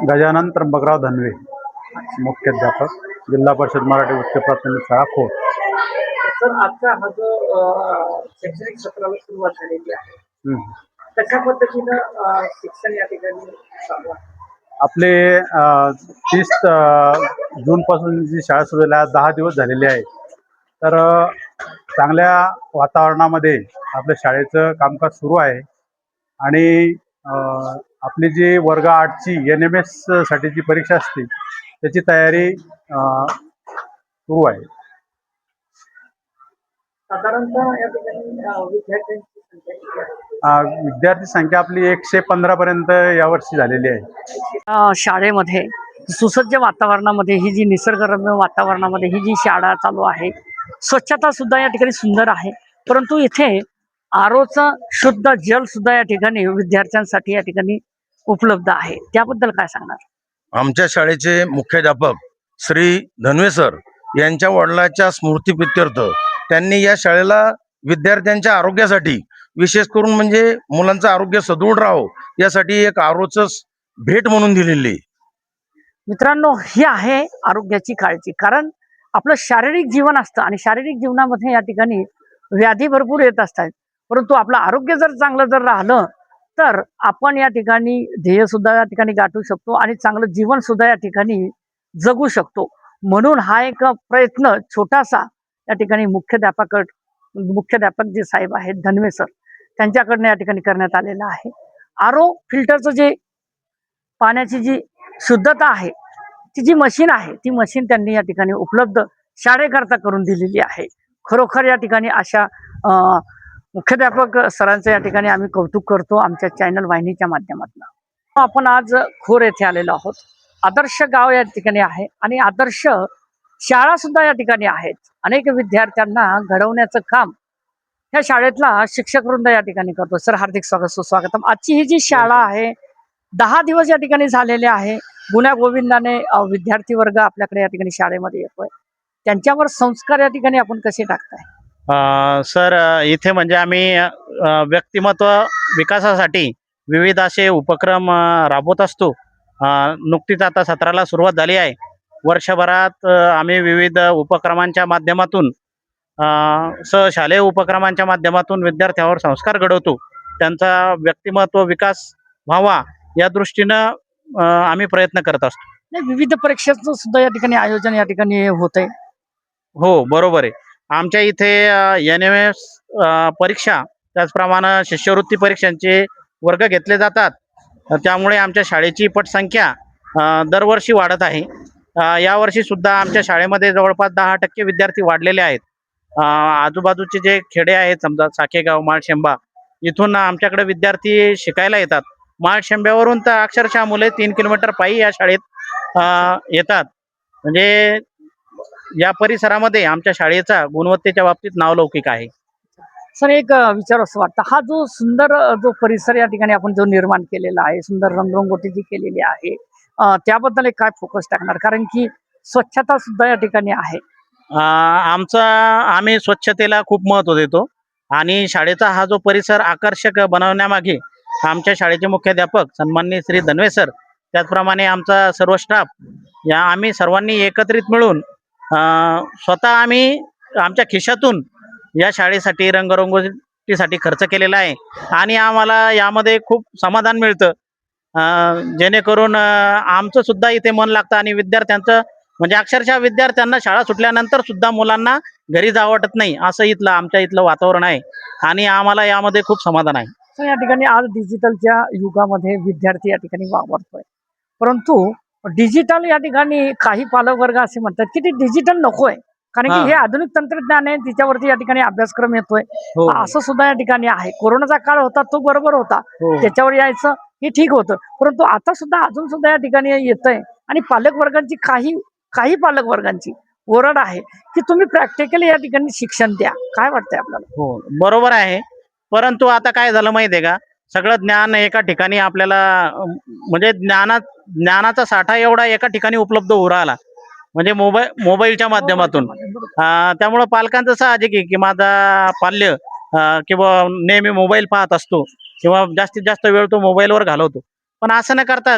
गजानन त्र्यंबकराव धनवे, मुख्याध्यापक, जिल्हा परिषद मराठी उच्च प्राथमिक शाळा खोड. सर, आजचा हा जो शैक्षणिक सत्राला सुरुवात झालेली आहे, हं. कशा पद्धतीनं शिक्षण या ठिकाणी चालू आहे? आपले 30 जूनपासून जी शाळा सुरू झाली, आज 10 दिवस झालेले आहे. तर चांगल्या वातावरणामध्ये आपल्या शाळेचं कामकाज सुरू आहे आणि आपली जी वर्ग 8ची NMS साठीची परीक्षा असते त्याची तयारी सुरू आहे. साधारणतः या ठिकाणी विद्यार्थ्यांची संख्या किती आहे? विद्यार्थी संख्या आपली 115 पर्यंत यावर्षी झालेली आहे. शाळेमध्ये सुसज्ज वातावरणामध्ये ही जी निसर्गरम्य वातावरणामध्ये ही जी शाळा चालू आहे, स्वच्छता सुद्धा या ठिकाणी सुंदर आहे. परंतु इथे आरोचं शुद्ध जल सुद्धा या ठिकाणी विद्यार्थ्यांसाठी या ठिकाणी उपलब्ध आहे. त्याबद्दल काय सांगणार? आमच्या शाळेचे मुख्याध्यापक श्री धनवे सर यांच्या वडिलांच्या स्मृतीप्रित्यर्थ त्यांनी या शाळेला विद्यार्थ्यांच्या आरोग्यासाठी, विशेष करून म्हणजे मुलांचं आरोग्य सदृढ राहावं यासाठी एक आरोचं भेट म्हणून दिलेली. मित्रांनो, ही आहे आरोग्याची काळजी. कारण आपलं शारीरिक जीवन असतं आणि शारीरिक जीवनामध्ये या ठिकाणी व्याधी भरपूर येत असतात. परंतु आपलं आरोग्य जर चांगलं जर राहिलं तर आपण या ठिकाणी ध्येय सुद्धा या ठिकाणी गाठू शकतो आणि चांगलं जीवन सुद्धा या ठिकाणी जगू शकतो. म्हणून हा एक प्रयत्न छोटासा या ठिकाणी मुख्याध्यापक जे साहेब आहेत धनवे सर, त्यांच्याकडनं या ठिकाणी करण्यात आलेला आहे. आरो फिल्टरचं जे पाण्याची जी शुद्धता आहे, ती जी मशीन आहे, ती मशीन त्यांनी या ठिकाणी उपलब्ध शाळेकरता करून दिलेली आहे. खरोखर या ठिकाणी अशा मुख्याध्यापक सरांचं या ठिकाणी आम्ही कौतुक करतो आमच्या चॅनल वाहिनीच्या माध्यमातून. आपण आज खोर येथे आलेलो आहोत. आदर्श गाव या ठिकाणी आहे आणि आदर्श शाळा सुद्धा या ठिकाणी आहेत. अनेक विद्यार्थ्यांना घडवण्याचं काम ह्या शाळेतला शिक्षक वृंद या ठिकाणी करतो. सर, हार्दिक स्वागत, सुस्वागतम. आजची ही जी शाळा आहे 10 दिवस या ठिकाणी झालेले आहे. गुण्यागोविंदाने विद्यार्थी वर्ग आपल्याकडे या ठिकाणी शाळेमध्ये येतोय. त्यांच्यावर संस्कार या ठिकाणी आपण कसे टाकताय? सर, इथे म्हणजे आम्ही व्यक्तिमत्व विकासासाठी विविध असे उपक्रम राबवत असतो. नुकतीच आता सत्राला सुरुवात झाली आहे. वर्षभरात आम्ही विविध उपक्रमांच्या माध्यमातून सहशालेय उपक्रमांच्या माध्यमातून विद्यार्थ्यावर संस्कार घडवतो. त्यांचा व्यक्तिमत्व विकास व्हावा या दृष्टीनं आम्ही प्रयत्न करत असतो. विविध परीक्षांचं सुद्धा या ठिकाणी आयोजन या ठिकाणी होत आहे. हो, बरोबर आहे. आमच्या इथे NMS परीक्षा, त्याचप्रमाणे शिष्यवृत्ती परीक्षांचे वर्ग घेतले जातात. त्यामुळे आमच्या शाळेची पटसंख्या दरवर्षी वाढत आहे. यावर्षी सुद्धा आमच्या शाळेमध्ये जवळपास 10% विद्यार्थी वाढलेले आहेत. आजूबाजूचे जे खेडे आहेत, समजा साखेगाव, माळशेंबा, इथून आमच्याकडे विद्यार्थी शिकायला येतात. माळशेंब्यावरून तर अक्षरशः मुले 3 किलोमीटर पायी या शाळेत येतात. म्हणजे या परिसरामध्ये आमच्या शाळेचा गुणवत्तेच्या बाबतीत नावलौकिक आहे. सर, एक विचार असं वाटतं, हा जो सुंदर जो परिसर या ठिकाणी आपण जो निर्माण केलेला आहे, सुंदर रंगरंगोटी जी केलेली आहे, त्याबद्दल एक काय फोकस टाकणार? कारण की स्वच्छता सुद्धा या ठिकाणी आहे. आम्ही स्वच्छतेला खूप महत्त्व देतो आणि शाळेचा हा जो परिसर आकर्षक बनवण्यामागे आमच्या शाळेचे मुख्याध्यापक सन्माननीय श्री धनवे सर, त्याचप्रमाणे आमचा सर्व स्टाफ, आम्ही सर्वांनी एकत्रित मिळून स्वतः आम्ही आमच्या खिशातून या शाळेसाठी रंगरंगोटीसाठी खर्च केलेला आहे आणि आम्हाला यामध्ये खूप समाधान मिळतं. जेणेकरून आमचं सुद्धा इथे मन लागतं आणि विद्यार्थ्यांचं म्हणजे अक्षरशः विद्यार्थ्यांना शाळा सुटल्यानंतर सुद्धा मुलांना घरी जावं वाटत नाही, असं आमच्या इथलं वातावरण आहे आणि आम्हाला यामध्ये खूप समाधान आहे. तर या ठिकाणी आज डिजिटलच्या युगामध्ये विद्यार्थी या ठिकाणी वावरतोय. परंतु डिजिटल या ठिकाणी काही पालक वर्ग असे म्हणतात की ते डिजिटल नकोय, कारण की हे आधुनिक तंत्रज्ञान आहे, तिच्यावरती या ठिकाणी अभ्यासक्रम येतोय. असं सुद्धा या ठिकाणी आहे. कोरोनाचा काळ होता तो बरोबर होता, त्याच्यावर यायचं हे ठीक होतं. परंतु आता सुद्धा अजून सुद्धा या ठिकाणी येतंय आणि पालक वर्गांची काही पालक वर्गांची ओरड आहे की तुम्ही प्रॅक्टिकली या ठिकाणी शिक्षण द्या. काय वाटतंय आपल्याला? हो, बरोबर आहे. परंतु आता काय झालं माहिती आहे का, सगळं ज्ञान एका ठिकाणी आपल्याला म्हणजे ज्ञानाचा साठा एवढा एका ठिकाणी उपलब्ध होऊ राहिला, म्हणजे मोबाईलच्या माध्यमातून. त्यामुळं पालकांचं साहजिक आहे की माझा पाल्य किंवा नेहमी मोबाईल पाहत असतो किंवा जास्तीत जास्त वेळ तो मोबाईलवर घालवतो. पण असं न करता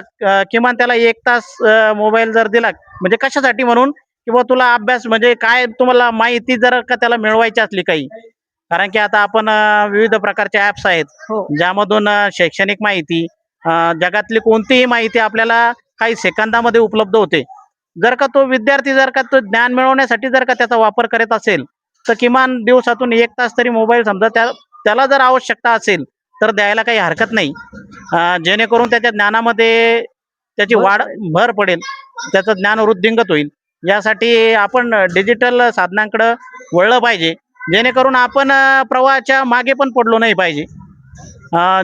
किमान त्याला 1 तास मोबाईल जर दिला म्हणजे कशासाठी म्हणून किंवा तुला अभ्यास म्हणजे काय तुम्हाला माहिती जर का त्याला मिळवायची असली काही कारण की आता आपण विविध प्रकारचे ऍप्स आहेत हो. ज्यामधून शैक्षणिक माहिती जगातली कोणतीही माहिती आपल्याला काही सेकंदामध्ये उपलब्ध होते जर का तो विद्यार्थी जर का तो ज्ञान मिळवण्यासाठी जर का त्याचा वापर करत असेल तर किमान दिवसातून 1 तास तरी मोबाईल समजा त्याला जर आवश्यकता असेल तर द्यायला काही हरकत नाही जेणेकरून त्याच्या ज्ञानामध्ये त्याची वाढ भर पडेल त्याचं ज्ञान वृद्धिंगत होईल यासाठी आपण डिजिटल साधनांकडे वळलं पाहिजे जेणेकरून आपण प्रवाहाच्या मागे पण पडलो नाही पाहिजे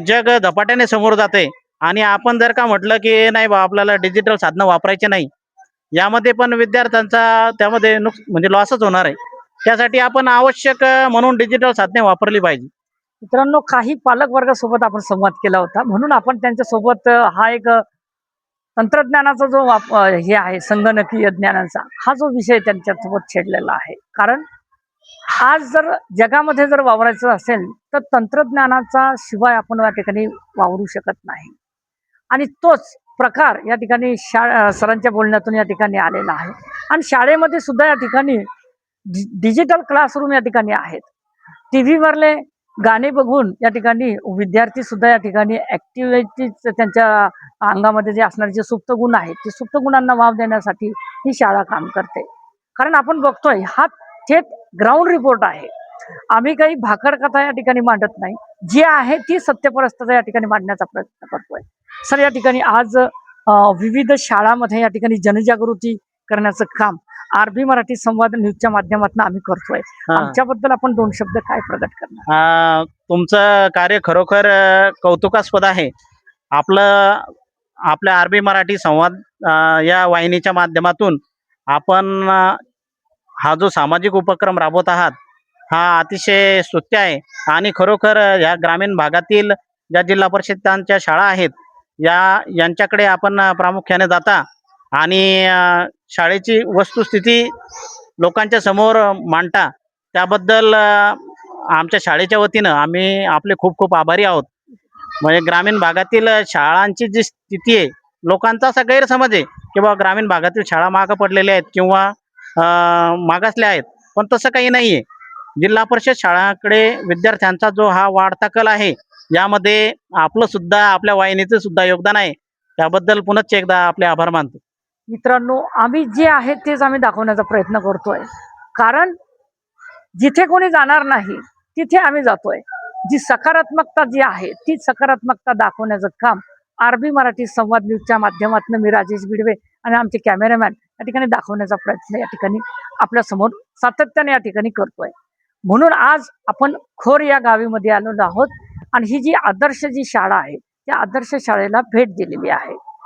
जग झपाट्याने समोर जाते आणि आपण जर का म्हटलं की नाही बा आपल्याला डिजिटल साधनं वापरायचे नाही यामध्ये पण विद्यार्थ्यांचा त्यामध्ये म्हणजे लॉसच होणार आहे त्यासाठी आपण आवश्यक म्हणून डिजिटल साधने वापरली पाहिजे मित्रांनो काही पालक वर्गासोबत आपण संवाद केला होता म्हणून आपण त्यांच्यासोबत हा एक तंत्रज्ञानाचा जो हे आहे संगणकीय ज्ञानाचा हा जो विषय त्यांच्यासोबत छेडलेला आहे कारण आज जर जगामध्ये जर वावरायचं असेल तर तंत्रज्ञानाचा शिवाय आपण या ठिकाणी वावरू शकत नाही आणि तोच प्रकार या ठिकाणी सरांच्या बोलण्यातून या ठिकाणी आलेला आहे आणि शाळेमध्ये सुद्धा या ठिकाणी डिजिटल क्लासरूम या ठिकाणी आहेत टीव्हीवरले गाणे बघून या ठिकाणी विद्यार्थी सुद्धा या ठिकाणी ऍक्टिव्हिटी त्यांच्या अंगामध्ये जे असणारे जे सुप्त गुण आहेत ते सुप्त गुणांना वाव देण्यासाठी ही शाळा काम करते कारण आपण बघतोय हा थेट ग्राउंड रिपोर्ट आहे आम्ही काही भाकड कथा या ठिकाणी मांडत नाही जी आहे ती सत्यपरस्थता या ठिकाणी मांडण्याचा प्रयत्न करतोय सर या ठिकाणी आज विविध शाळांमध्ये या ठिकाणी जनजागृती करण्याचं काम आरबी मराठी संवाद न्यूजच्या माध्यमातून आम्ही करतोय आमच्याबद्दल आपण 2 शब्द काय प्रगट करणार तुमचं कार्य खरोखर कौतुकास्पद आहे आपल्या आरबी मराठी संवाद या वाहिनीच्या माध्यमातून आपण हा जो सामाजिक उपक्रम राबवत आहात हा अतिशय स्तुत्य आहे आणि खरोखर या ग्रामीण भागातील ज्या जिल्हा परिषदांच्या शाळा आहेत यांच्याकडे आपण प्रामुख्याने जाता आणि शाळेची वस्तुस्थिती लोकांच्या समोर मांडता त्याबद्दल आमच्या शाळेच्या वतीनं आम्ही आपले खूप खूप आभारी आहोत म्हणजे ग्रामीण भागातील शाळांची जी स्थिती आहे लोकांचा असा गैरसमज आहे की बाबा ग्रामीण भागातील शाळा मागं पडलेल्या आहेत किंवा मागासल्या आहेत पण तसं काही नाही आहे जिल्हा परिषद शाळांकडे विद्यार्थ्यांचा जो हा वाढता कल आहे यामध्ये आपलं सुद्धा आपल्या वाहिनीचं सुद्धा योगदान आहे त्याबद्दल पुनश्च एकदा आपले आभार मानतो मित्रांनो आम्ही जे आहे तेच आम्ही दाखवण्याचा प्रयत्न करतोय कारण जिथे कोणी जाणार नाही तिथे आम्ही जातोय जी सकारात्मकता जी आहे ती सकारात्मकता दाखवण्याचं काम आरबी मराठी संवाद न्यूजच्या माध्यमातून मी राजेश बिडवे आणि आमचे कॅमेरामॅन या ठिकाणी दाखवण्याचा प्रयत्न या ठिकाणी आपल्या समोर सातत्याने या ठिकाणी करतोय म्हणून आज आपण खोर या गावीमध्ये आलेलो आहोत आणि ही जी आदर्श जी शाळा आहे त्या आदर्श शाळेला भेट दिलेली आहे